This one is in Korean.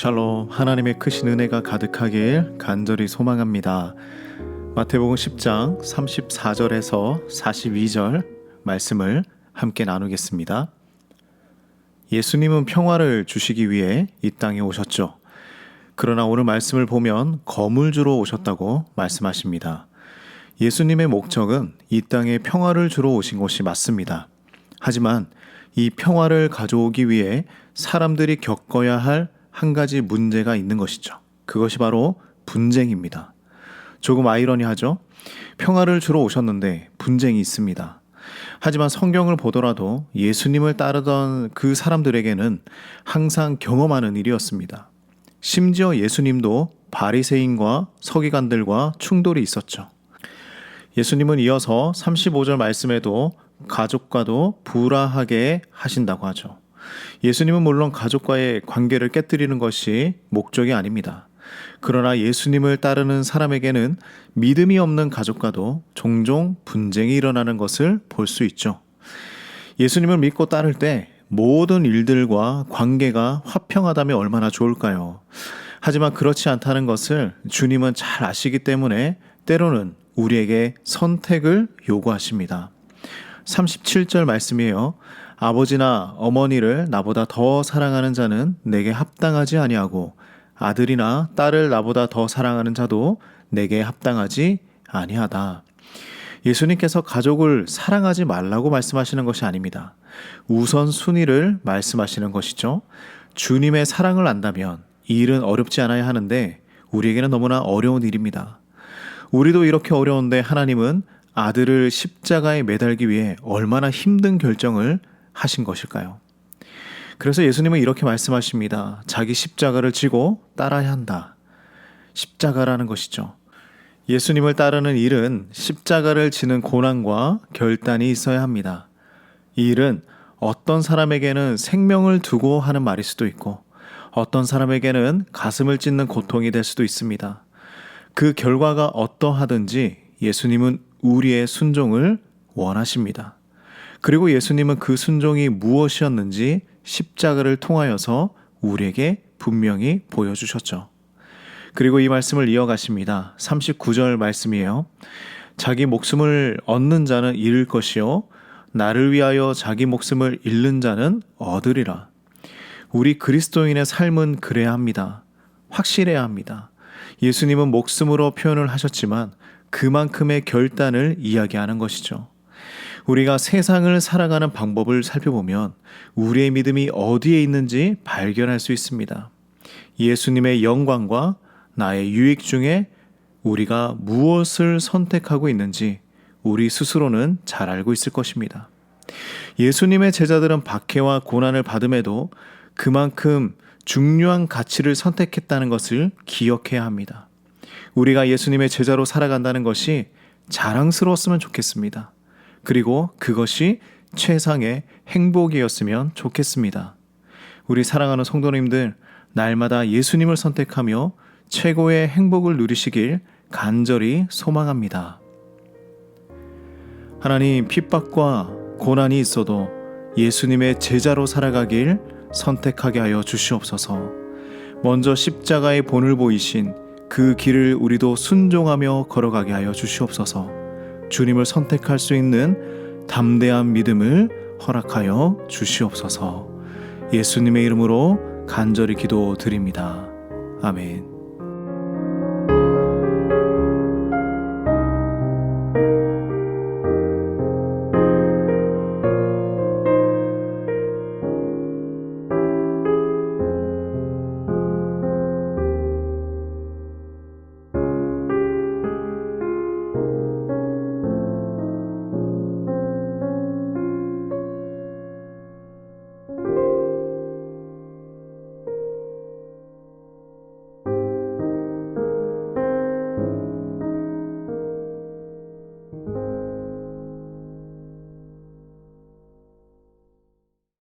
샬롬, 하나님의 크신 은혜가 가득하길 간절히 소망합니다. 마태복음 10장 34절에서 42절 말씀을 함께 나누겠습니다. 예수님은 평화를 주시기 위해 이 땅에 오셨죠. 그러나 오늘 말씀을 보면 검을 주러 오셨다고 말씀하십니다. 예수님의 목적은 이 땅에 평화를 주러 오신 것이 맞습니다. 하지만 이 평화를 가져오기 위해 사람들이 겪어야 할 한 가지 문제가 있는 것이죠. 그것이 바로 분쟁입니다. 조금 아이러니하죠? 평화를 주러 오셨는데 분쟁이 있습니다. 하지만 성경을 보더라도 예수님을 따르던 그 사람들에게는 항상 경험하는 일이었습니다. 심지어 예수님도 바리새인과 서기관들과 충돌이 있었죠. 예수님은 이어서 35절 말씀에도 가족과도 불화하게 하신다고 하죠. 예수님은 물론 가족과의 관계를 깨뜨리는 것이 목적이 아닙니다. 그러나 예수님을 따르는 사람에게는 믿음이 없는 가족과도 종종 분쟁이 일어나는 것을 볼 수 있죠. 예수님을 믿고 따를 때 모든 일들과 관계가 화평하다면 얼마나 좋을까요? 하지만 그렇지 않다는 것을 주님은 잘 아시기 때문에 때로는 우리에게 선택을 요구하십니다. 37절 말씀이에요. 아버지나 어머니를 나보다 더 사랑하는 자는 내게 합당하지 아니하고 아들이나 딸을 나보다 더 사랑하는 자도 내게 합당하지 아니하다. 예수님께서 가족을 사랑하지 말라고 말씀하시는 것이 아닙니다. 우선순위를 말씀하시는 것이죠. 주님의 사랑을 안다면 이 일은 어렵지 않아야 하는데 우리에게는 너무나 어려운 일입니다. 우리도 이렇게 어려운데 하나님은 아들을 십자가에 매달기 위해 얼마나 힘든 결정을 하신 것일까요? 그래서 예수님은 이렇게 말씀하십니다. 자기 십자가를 지고 따라야 한다. 십자가라는 것이죠. 예수님을 따르는 일은 십자가를 지는 고난과 결단이 있어야 합니다. 이 일은 어떤 사람에게는 생명을 두고 하는 말일 수도 있고 어떤 사람에게는 가슴을 찢는 고통이 될 수도 있습니다. 그 결과가 어떠하든지 예수님은 우리의 순종을 원하십니다. 그리고 예수님은 그 순종이 무엇이었는지 십자가를 통하여서 우리에게 분명히 보여주셨죠. 그리고 이 말씀을 이어가십니다. 39절 말씀이에요. 자기 목숨을 얻는 자는 잃을 것이요 나를 위하여 자기 목숨을 잃는 자는 얻으리라. 우리 그리스도인의 삶은 그래야 합니다. 확실해야 합니다. 예수님은 목숨으로 표현을 하셨지만 그만큼의 결단을 이야기하는 것이죠. 우리가 세상을 살아가는 방법을 살펴보면 우리의 믿음이 어디에 있는지 발견할 수 있습니다. 예수님의 영광과 나의 유익 중에 우리가 무엇을 선택하고 있는지 우리 스스로는 잘 알고 있을 것입니다. 예수님의 제자들은 박해와 고난을 받음에도 그만큼 중요한 가치를 선택했다는 것을 기억해야 합니다. 우리가 예수님의 제자로 살아간다는 것이 자랑스러웠으면 좋겠습니다. 그리고 그것이 최상의 행복이었으면 좋겠습니다. 우리 사랑하는 성도님들, 날마다 예수님을 선택하며 최고의 행복을 누리시길 간절히 소망합니다. 하나님, 핍박과 고난이 있어도 예수님의 제자로 살아가길 선택하게 하여 주시옵소서. 먼저 십자가의 본을 보이신 그 길을 우리도 순종하며 걸어가게 하여 주시옵소서. 주님을 선택할 수 있는 담대한 믿음을 허락하여 주시옵소서. 예수님의 이름으로 간절히 기도드립니다. 아멘.